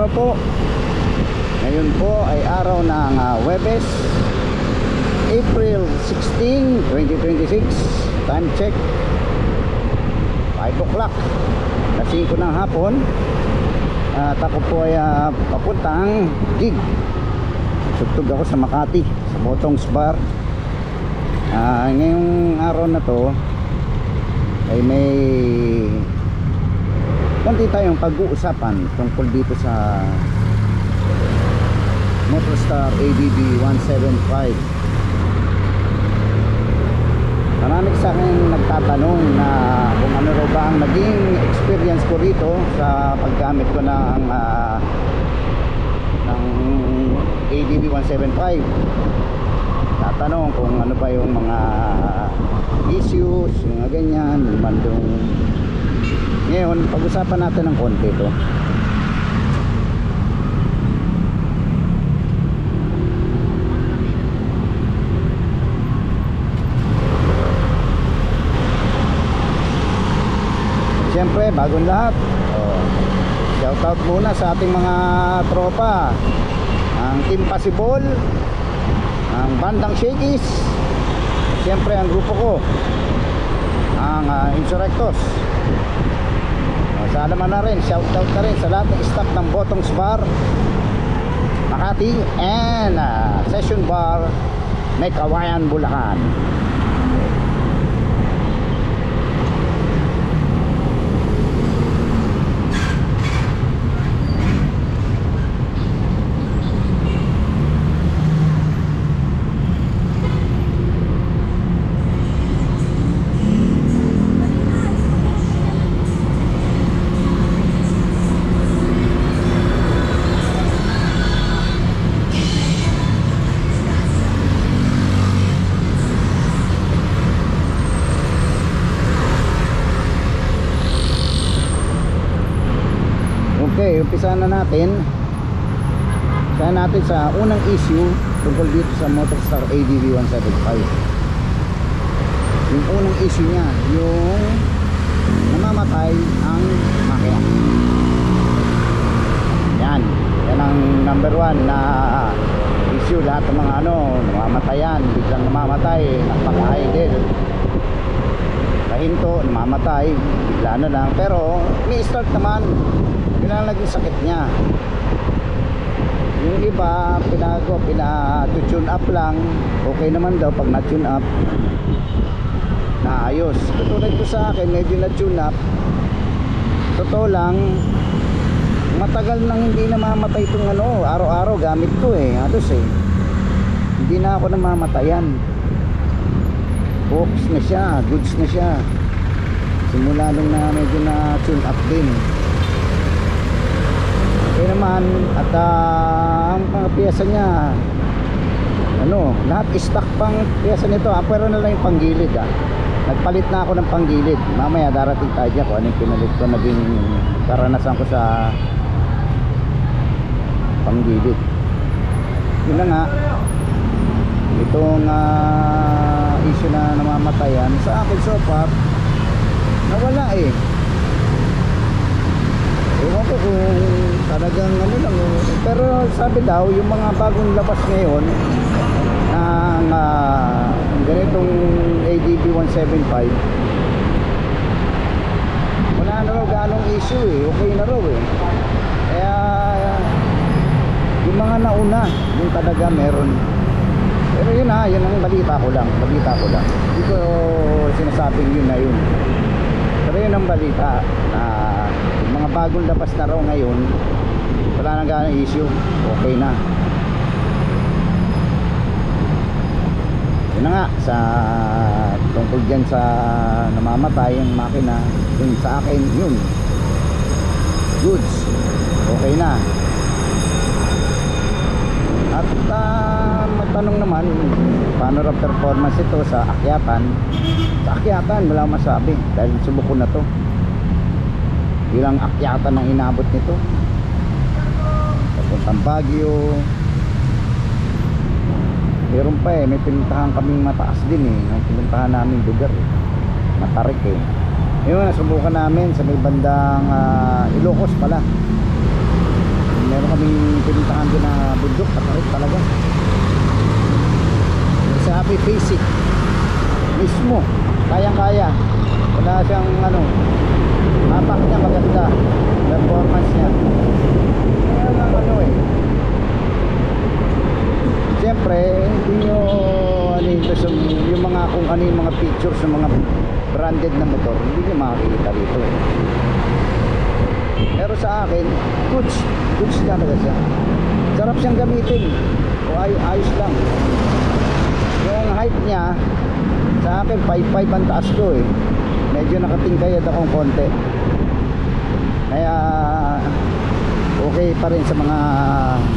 araw po. Ngayon po ay araw ng Huwebes, April 16, 2026. Time check 5 o'clock, alas 5 ng hapon. At ako po ay papuntang gig. Sugtog ako sa Makati, sa Botong's Bar. Ngayong araw na to ay may konti tayong pag-uusapan tungkol dito sa Motorstar ADB 175. Marami sa akin nagtatanong na kung ano raw ba ang naging experience ko rito sa paggamit ko ng ADB 175. Tatanong kung ano ba yung mga issues, mga ganyan, bandong. Ngayon, pag-usapan natin ng konti ito. Siyempre, bagong lahat. Shout out muna sa ating mga tropa. Ang Team Possible, ang Bandang Shakies, siyempre ang grupo ko, ang Insurrectos. Sana man na rin, shout out na rin sa lahat ng staff ng Botong's Bar Makati and Session Bar Mekawayan, Bulacan. Okay, umpisahan na natin. Umpisahan natin sa unang issue tungkol dito sa Motorstar ADB 175. Yung unang issue niya, yung namamatay ang makina. Yan ang number 1 na issue. Lahat ng mga namamatayan, biglang namamatay, napaka-idle, kahinto, namamatay, bigla na lang. Pero may start naman, yun ang naging sakit niya. Yung iba pina-tune up lang, okay naman daw pag na-tune up, naayos. Katulad ko sa akin, medyo na-tune up. Totoo lang, matagal nang hindi namamatay itong araw-araw gamit ko halos hindi na ako namamatayan. Focus na siya, goods na siya simula nung na medyo na-tune up din. Okay naman. At ang mga piyesa niya lahat stock pang piyesa nito pero na lang yung panggilid nagpalit na ako ng panggilid. Mamaya darating tayo dyan kung ano yung pinalit ko, naging karanasan ko sa panggilid. Yun na nga, itong issue na namamatayan sa akin so far nawala ewan ko kung talagang lang. Pero sabi daw yung mga bagong labas ngayon ng ganitong ADB 175, wala na raw ganong issue okay na raw kaya yung mga nauna yung talaga meron. Pero yun yun ang balita ko lang hindi ko sinasabing yun na yun, pero yun ang balita na yung mga bagong labas na raw ngayon wala nang ganong issue, okay na. Yun na nga, sa tungkol dyan sa namamatay yung makina, yun sa akin yun goods, okay na. At magtanong naman paano raw performance ito sa akyatan. Sa akyatan wala akong masabi dahil subok ko na to. Ilang akyatan ang inabot nito, papuntang Baguio. Meron pa may pinuntahan kaming mataas din ang pinuntahan namin lugar Matarik yun, nasubukan namin sa may bandang Ilocos pala. meron kaming pinuntahan doon na bundok, patarik talaga. Sabi basic mismo, kayang-kaya. Wala siyang ano, hapak niya maganda, performance niya. Kaya lang ano eh, siyempre hindi nyo ano yung mga kung ano yung mga features ng mga branded na motor, hindi nyo makikita dito eh. Pero sa akin, goods talaga siya. Sarap siyang gamitin, o ayos lang. Yung height niya sa akin 5'5" ang taas ko eh, medyo nakatingkayad akong konti, kaya okay pa rin sa mga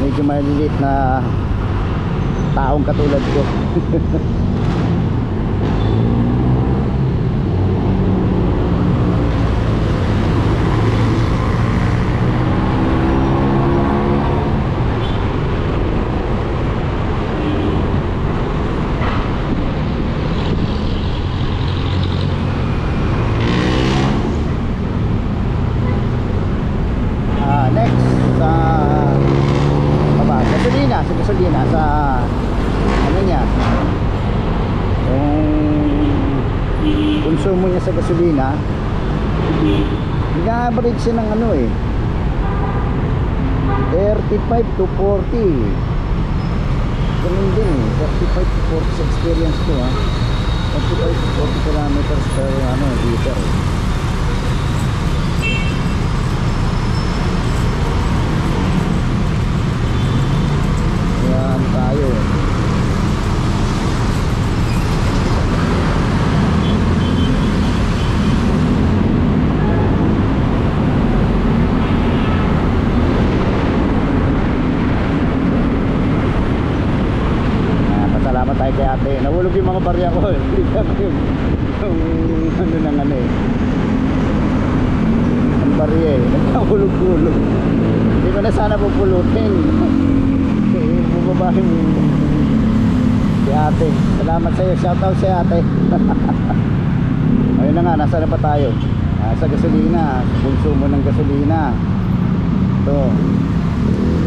medyo maliliit na taong katulad ko. Gasolina sa ano niya, yung konsumo niya sa gasolina, nag-average siya ng ano eh, 35 to 40, ganun din eh, 35 to 40 sa experience ko ha, 35 to 40 kilometers per ano, liter. Tayo pasalamat tayo kay ate, nahulog yung mga barya ko yung ano nang ano eh, ang barya eh, nagkahulog-hulog. Hindi ko na sana pupulutin. Bubabahin si ate. Salamat sa iyo, shoutout sa ate. Ayun na nga, nasa na pa tayo? Sa gasolina, konsumo ng gasolina. Ito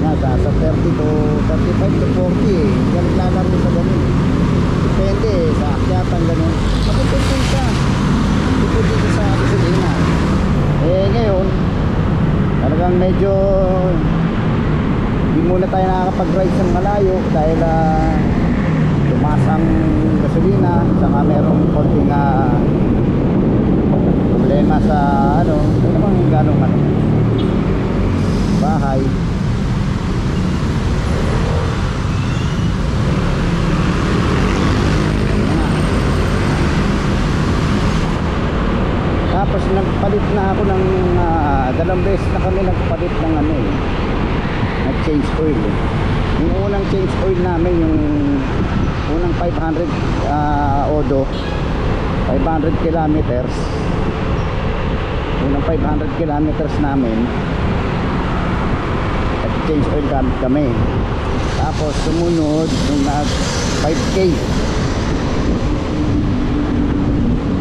nga, sa 30 to 35 to 40 eh. Yan naglalaro sa ganun. Depende eh, sa akyatan ganun. Magdepende siya. Depende sa gasolina. Eh ngayon, talagang medyo hindi muna tayo nakakapag-ride sa malayo dahil tumaas ang gasolina, saka merong konting problema sa ano namang ganong ano, bahay. Tapos nagpalit na ako ng dalawang beses na kami nagpalit ng ano eh, nag-change oil eh. Yung unang change oil namin, yung unang 500 odo, 500 kilometers, unang 500 kilometers namin nag-change oil kami. Tapos sumunod yung nag 5K.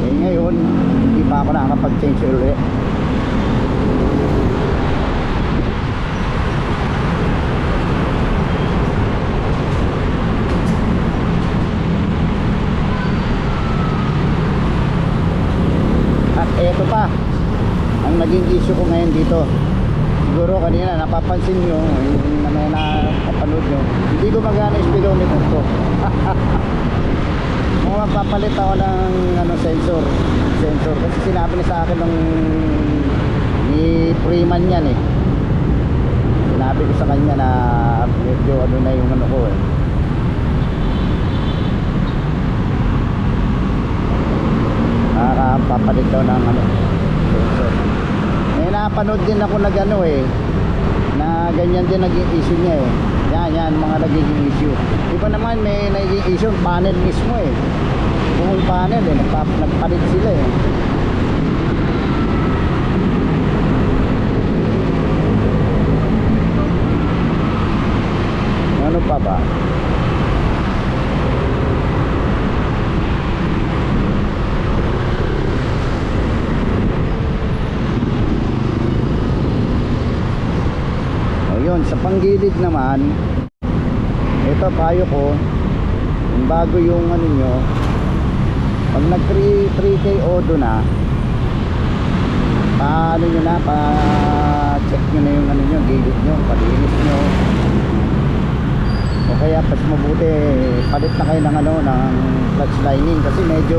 Eh ngayon hindi pa ako nakakapag-change oil eh. Ito pa ang naging issue ko ngayon dito. Siguro kanina napapansin nyo, yung napapanood nyo, hindi ko magana yung speedometer ko. Mapapalit ako ng ano, sensor kasi sinabi niya sa akin nung ni Freeman yan eh. Sinabi ko sa kanya na medyo ano na yung ano ko eh, papalit daw ng ano, sensor. May napanood din ako na gano eh, na ganyan din naging issue niya eh. Yan mga nagiging issue. Iba naman may naging issue panel mismo eh, buong panel eh, nagpalit sila eh. Ano pa ba? Yun, sa panggilid naman, ito payo ko, kung bago yung ano nyo, pag nag 3K odo na, paano nyo na, pa-check nyo na yung ano nyo, gilid nyo, palinis nyo. O kaya pas mabuti, palit na kayo ng ano, ng clutch lining, kasi medyo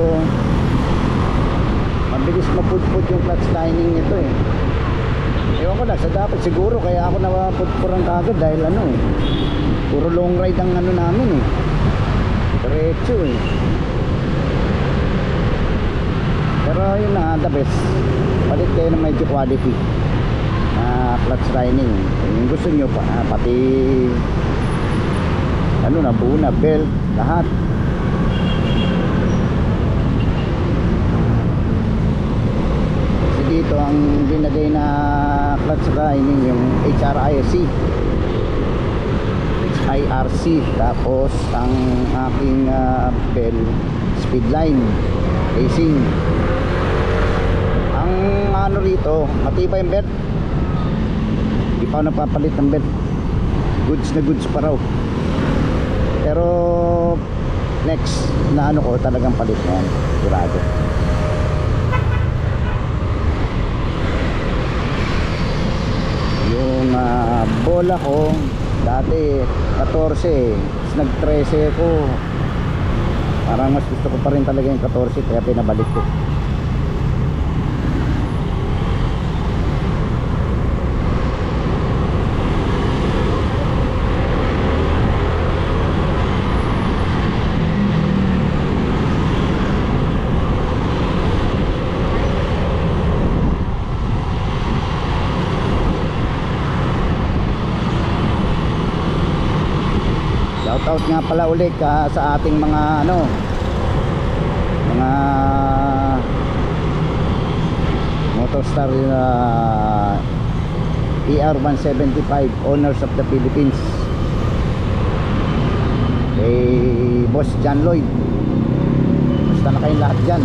mabilis mapudpud yung clutch lining nito eh. Ewan ko lang, sa dapat siguro kaya ako napapudpuran kagad dahil ano eh, puro long ride ang ano namin eh, diretso eh. Pero yun na, the best, palit kayo ng medyo quality na clutch lining. Yung gusto nyo pa, pati ano na, buo na, belt, lahat. Kasi dito ang binagay na clutch lining yung HRC, tapos ang aking bell speedline racing. Ang ano rito, matibay yung belt, di pa ako napapalit ng belt, goods na goods pa raw. Pero next na ano ko talagang palit na yan, sigurado. Yung bola ko dati 14, nag 13 ko, parang mas gusto ko pa rin talaga yung 14 kaya pinabalik ko. Shoutout nga pala ulit sa ating mga ano, mga Motostar ER175 owners of the Philippines, kay Boss John Lloyd. Basta na kayong lahat dyan.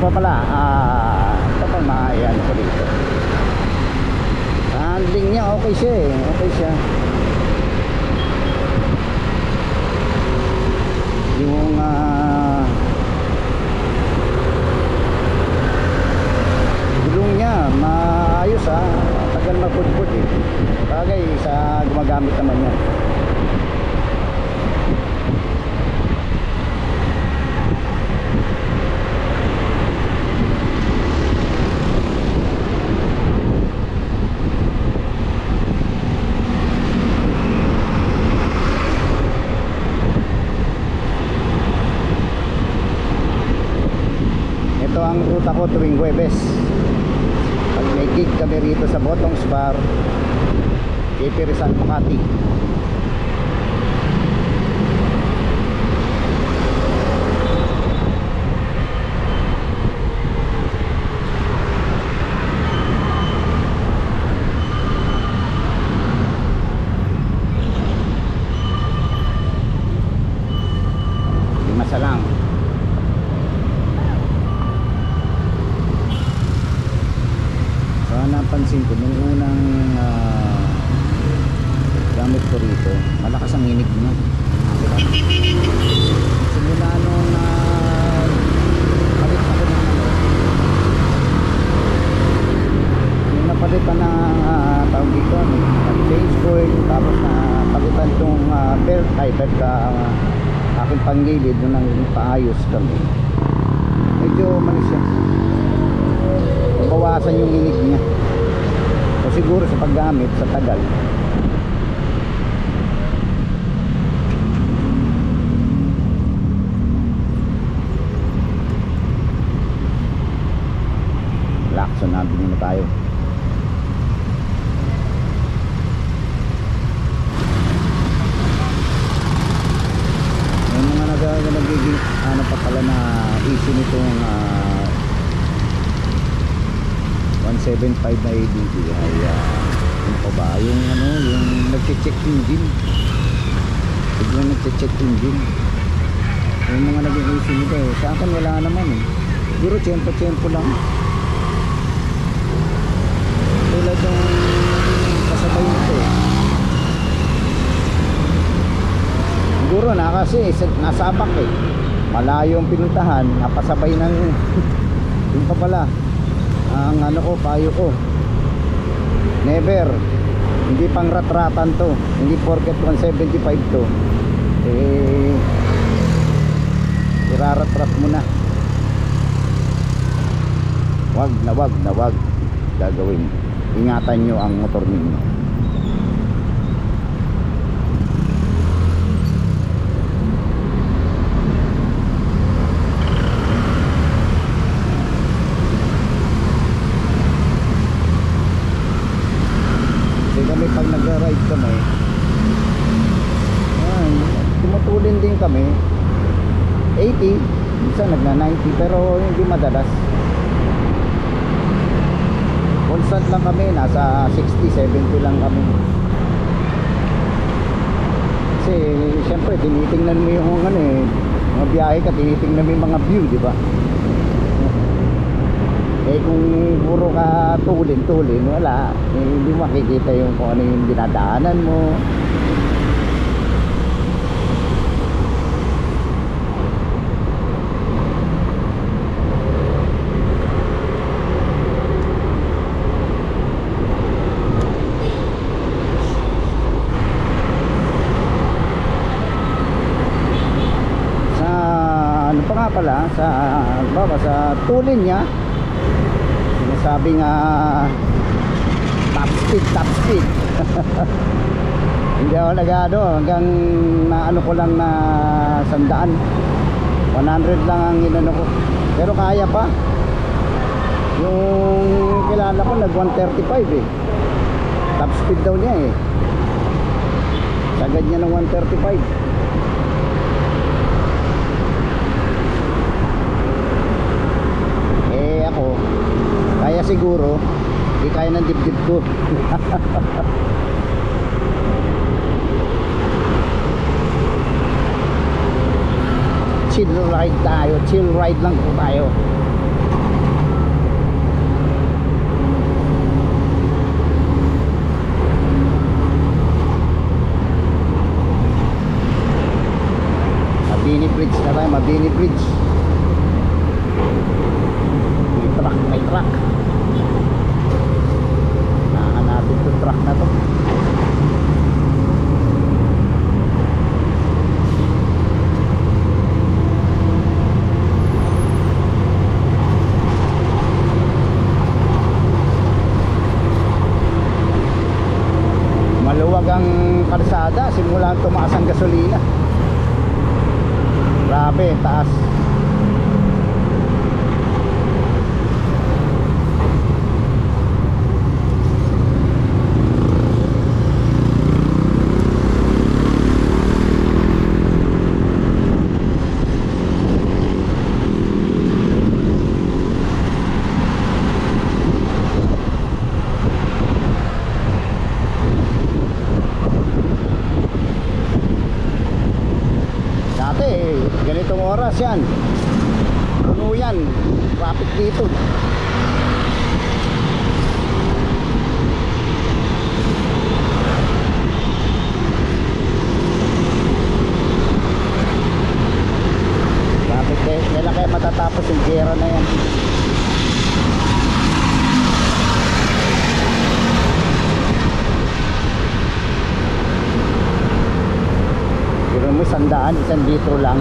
Pa pala, ito pa maayan ko dito. Handling niya okay siya eh, okay siya. Yung gulong niya maayos tagal mapudpud eh, bagay sa gumagamit naman niya. Ang ruta ko tuwing Huwebes, pag may gig kami rito sa Botong's Bar, KP Rizal, Makati. Masa lang. Napansin ko nung unang gamit ko rito, malakas ang inig niya. Simula nung palit ako ng yung napalitan na tawag dito, change coil, tapos napalitan itong belt, belt aking panggilid nung paayos kami. medyo manis siya, nabawasan yung inig niya. O siguro sa paggamit sa tagal. Lakson na, bigyan na tayo. Yung mga nagiging ano pa pala na issue nitong 175 na ADB ay yung pa ba yung ano, yung nagche-check engine, biglang nagche-check engine. Yung mga naging issue nito eh, sa akin wala naman eh, siguro tiyempo lang. Tulad yung kasabay nito eh, siguro na kasi nasa abak eh, malayo yung pinuntahan, napasabay ng yung pa pala ang ano ko, payo ko, never, hindi pang rat-ratan to, hindi porket 175 to eh irarat-rat mo na. Wag gagawin. Ingatan nyo ang motor ninyo. Kasi kami pag nagra-ride kami, tumutulin din kami 80, minsan nagna 90, pero hindi madalas. Constant lang kami, nasa 60, 70 lang kami. Kasi siyempre tinitingnan mo yung ano eh, mga biyahe ka, tinitingnan mo yung mga view, di ba? Eh kung puro ka tulin, wala, eh, hindi makikita yung kung ano yung dinadaanan mo. Pala sa tulin niya sinasabi nga top speed hindi ako nagado hanggang na ano ko lang na 100 lang ang inano ko, pero kaya pa. Yung kilala ko nag 135 eh, top speed daw niya eh, sagad niya ng 135. Kaya siguro di kaya ng dibdib ko. Chill ride lang po tayo. Mabini Bridge na tayo, Mabini Bridge. May truck. Nahanapin itong truck na to. Maluwag ang kalsada, simulan tumaas ang gasolina. Grabe, taas. Ganitong oras yan, puno yan, traffic dito. Traffic, kailan kaya matatapos yung gera na yan? Pero mo 100, 1 litro lang.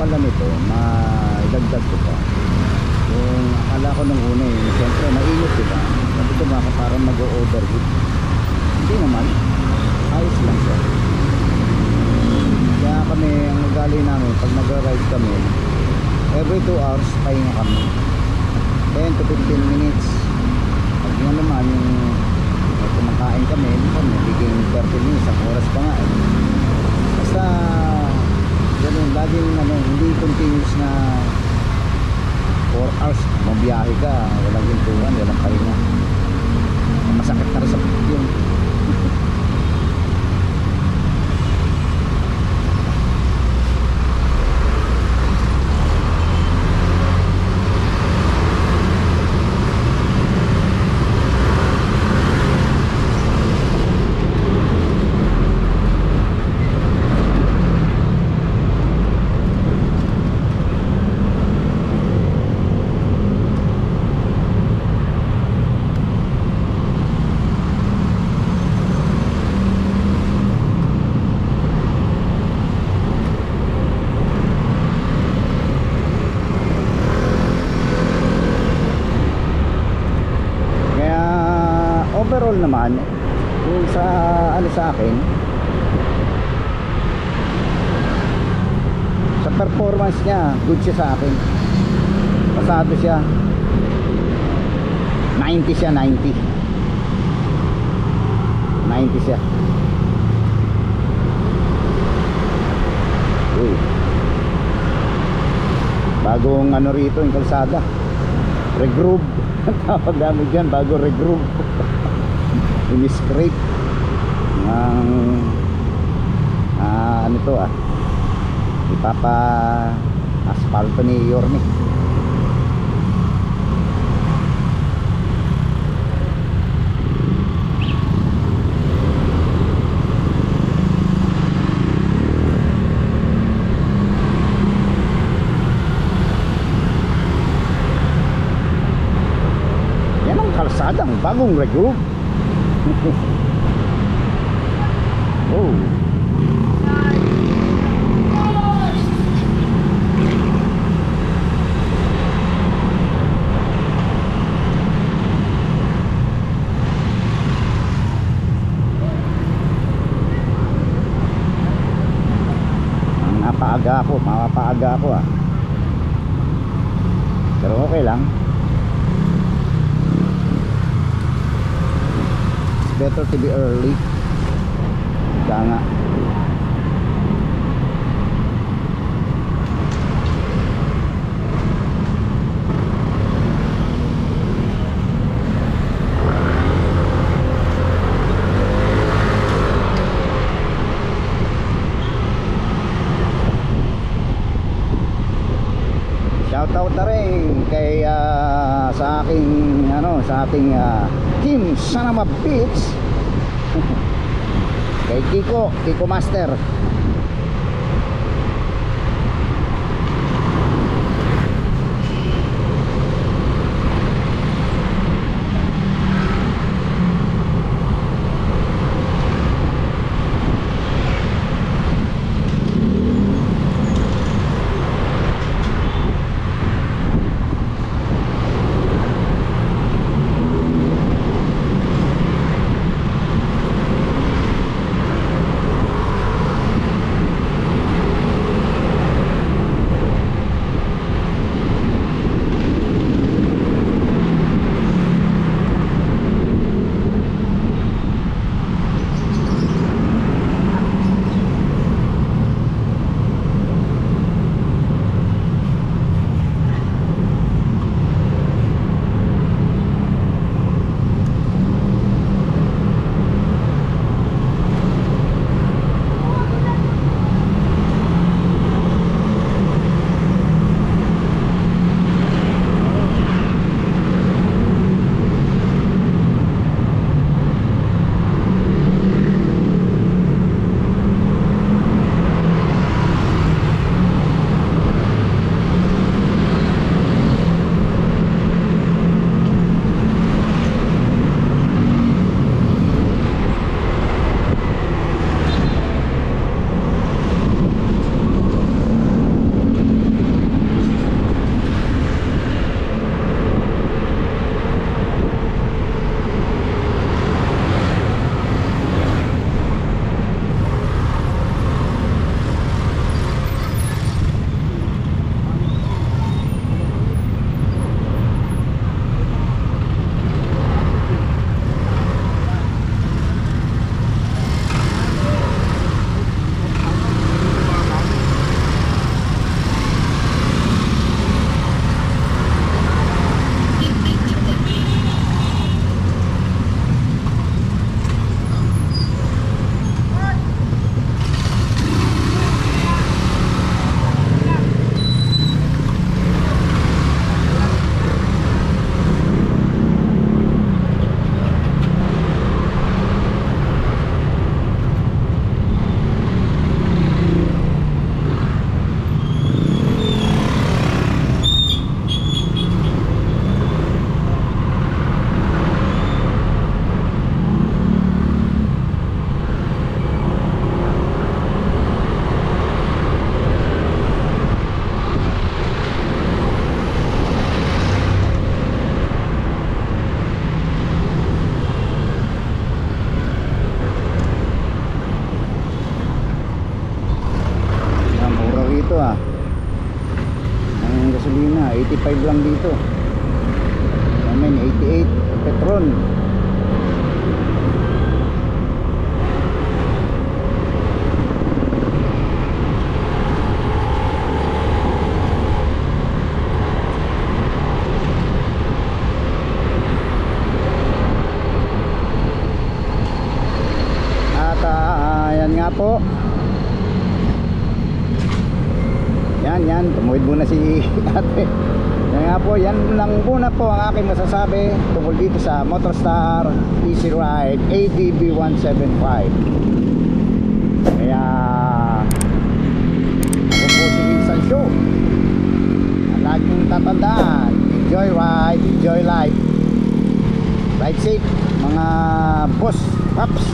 pala nito, maidagdag ko pa. Yung akala ko nung una siyempre mainit diba? Sabi ko baka parang mag-overheat. Hindi naman. Ayos lang siya. Kaya kami, ang ugali namin, pag nag-ride kami, every 2 hours, pahinga kami. 10 to 15 minutes. Pag yun naman, yung kumakain kami, nagiging 30 minutes, ang oras pa nga eh. Basta, ganun, laging hindi continuous na 4 hours, mabiyahe ka, walang hintuan, walang pahinga. Masakit na rin sa yun. Overall naman kung sa sa akin, sa performance niya, good siya sa akin. Pasado siya 90 siya, 90 siya. Uy, bagong rito yung kalsada, regroove. Tawag namin dyan, bago regroove. Ini-scrape ng ipapa asfalto ni Yorme. Yan ang kalsadang bagong regroove. Oh. Mapaaga ako ah. Pero okay lang. Better to be early. Kaya nga. Shoutout na rin kay sa ating Team Sanama Beach. Kay Kiko Master. ah. Ang gasolina, 85 lang dito. Amen, 88 Petron. At yan nga po. Yan, tumuwid muna si ate. Yan nga po, yan lang muna po ang aking masasabi tungkol dito sa Motorstar Easy Ride ADB 175. Kaya ako po si Vincent Show. Ang laging tatandaan, enjoy ride, enjoy life. Ride safe mga boss, paps.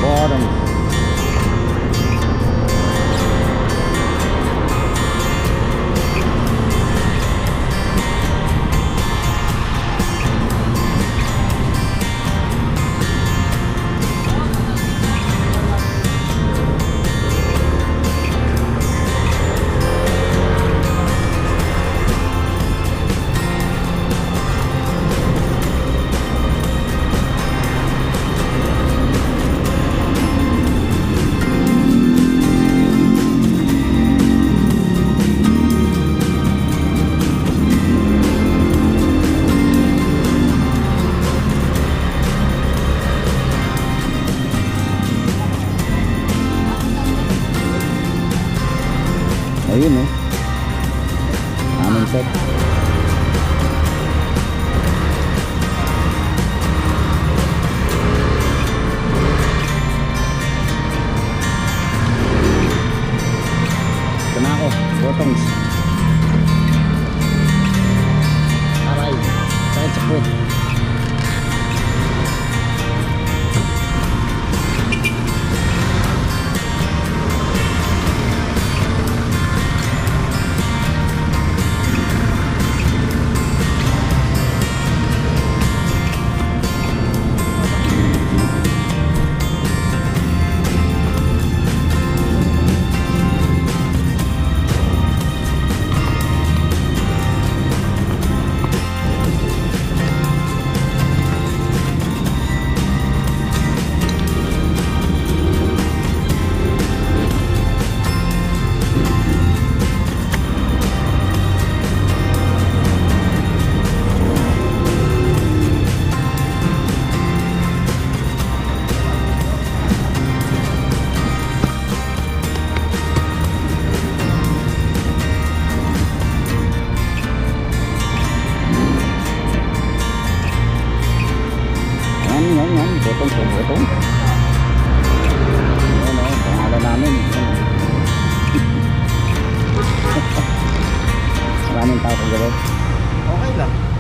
Bottom. Ayun oh. Aming set. Ito na ako, bottoms. Aray, sakit sa puwet. Yan, botong. Ayan o, pangalan namin. Maraming tao kagabi. Okay lang.